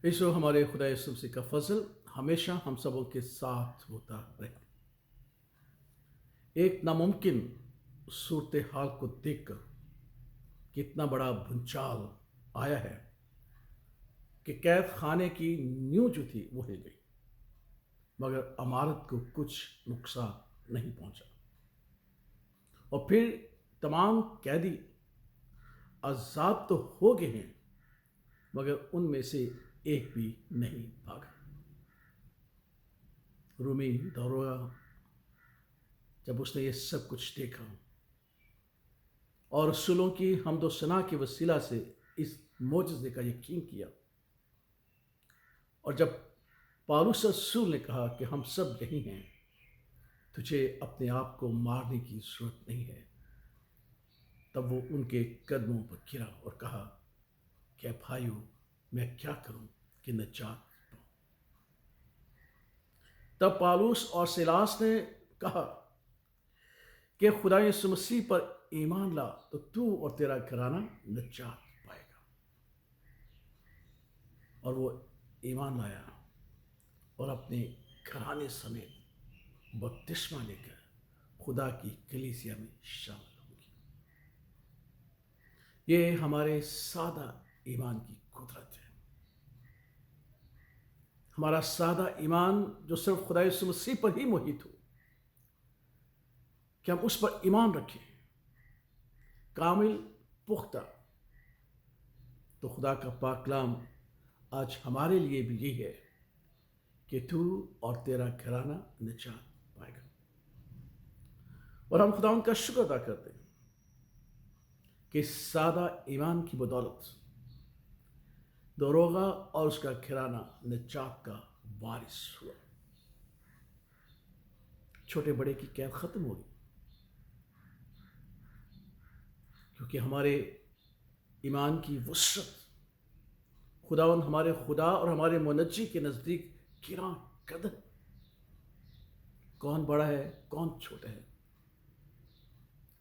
ایسو ہمارے خدا یسوع مسیح کا فضل ہمیشہ ہم سبوں کے ساتھ ہوتا رہے۔ ایک ناممکن صورتحال کو دیکھ کر کتنا بڑا بھونچال آیا ہے کہ قید خانے کی نیو جو تھی وہ ہل گئی، مگر عمارت کو کچھ نقصان نہیں پہنچا، اور پھر تمام قیدی آزاد تو ہو گئے ہیں، مگر ان میں سے ایک بھی نہیں بھاگا۔ رومی داروغہ جب اس نے یہ سب کچھ دیکھا اور رسولوں کی حمد و ثنا کے وسیلہ سے اس معجزے کا یقین کیا، اور جب پالوس رسول نے کہا کہ ہم سب یہی ہیں، تجھے اپنے آپ کو مارنے کی ضرورت نہیں ہے، تب وہ ان کے قدموں پر گرا اور کہا کہ بھائیو، میں کیا کروں کہ نجات پاؤں؟ تب پالوس اور سیلاس نے کہا کہ خدا یسوع مسیح پر ایمان لا تو تو اور تیرا گھرانہ نجات پائے گا۔ اور وہ ایمان لایا اور اپنے گھرانے سمیت بپتسمہ لے کر خدا کی کلیسیا میں شامل ہو گیا۔ یہ ہمارے سادہ ایمان کی قدرت ہے۔ ہمارا سادہ ایمان جو صرف خدا یسوع مسیح پر ہی محیط ہو، کہ ہم اس پر ایمان رکھیں کامل پختہ، تو خدا کا پاک کلام آج ہمارے لیے بھی یہی ہے کہ تو اور تیرا گھرانہ نجات پائے گا۔ اور ہم خدا ان کا شکر ادا کرتے ہیں کہ اس سادہ ایمان کی بدولت داروغہ اور اس کا گھرانہ نجات کا وارث ہوا۔ چھوٹے بڑے کی قید ختم ہو گئی، کیونکہ ہمارے ایمان کی وسعت خداوند ہمارے خدا اور ہمارے منجی کے نزدیک گراں قدر۔ کون بڑا ہے، کون چھوٹا ہے،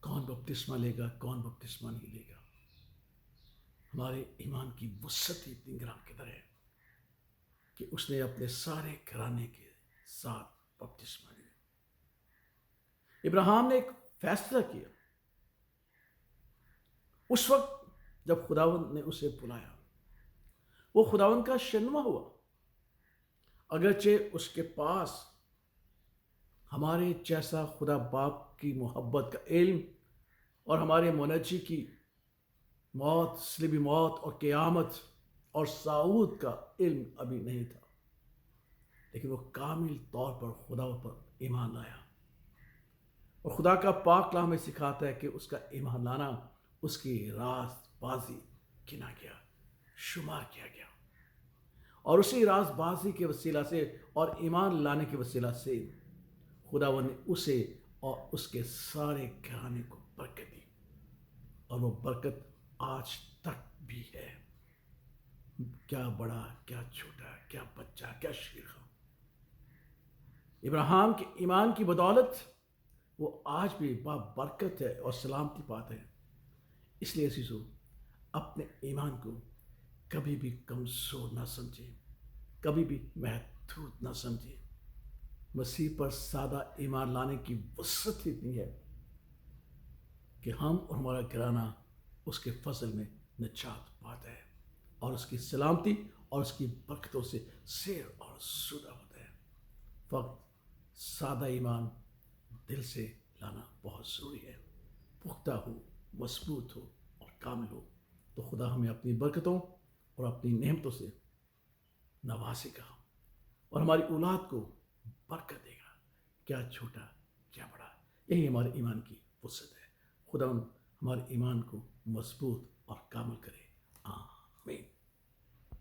کون بپتسمہ لے گا، کون بپتسمہ نہیں لے گا، ہمارے ایمان کی وسعت اتنی گراں قدر ہے کہ اس نے اپنے سارے گھرانے کے ساتھ بپتسمہ لیا۔ ابراہیم نے ایک فیصلہ کیا اس وقت جب خداوند نے اسے بلایا، وہ خداوند کا شنوا ہوا، اگرچہ اس کے پاس ہمارے جیسا خدا باپ کی محبت کا علم اور ہمارے منجی کی موت، صلیبی موت اور قیامت اور صعود کا علم ابھی نہیں تھا، لیکن وہ کامل طور پر خدا پر ایمان لایا۔ اور خدا کا پاک کلام ہمیں سکھاتا ہے کہ اس کا ایمان لانا اس کی راست بازی گنا گیا، شمار کیا گیا، اور اسی راست بازی کے وسیلہ سے اور ایمان لانے کے وسیلہ سے خداوند نے اسے اور اس کے سارے گھرانے کو برکت دی، اور وہ برکت آج تک بھی ہے۔ کیا بڑا، کیا چھوٹا، کیا بچہ، کیا شیخ، ابراہیم کے ایمان کی بدولت وہ آج بھی برکت ہے اور سلامتی پاتے ہیں۔ اس لیے عزیزو، اپنے ایمان کو کبھی بھی کمزور نہ سمجھیں، کبھی بھی محدود نہ سمجھیں۔ مسیح پر سادہ ایمان لانے کی وسعت اتنی ہے کہ ہم اور ہمارا گھرانہ اس کے فضل میں نجات پاتا ہے، اور اس کی سلامتی اور اس کی برکتوں سے سیر اور سودہ ہوتا ہے۔ فقط سادہ ایمان دل سے لانا بہت ضروری ہے، پختہ ہو، مضبوط ہو اور کامل ہو، تو خدا ہمیں اپنی برکتوں اور اپنی نعمتوں سے نوازے گا، اور ہماری اولاد کو برکت دے گا، کیا چھوٹا کیا بڑا۔ یہی ہمارے ایمان کی وسعت ہے۔ خدا ہمارے ایمان کو مضبوط اور کامل کرے۔ آمین۔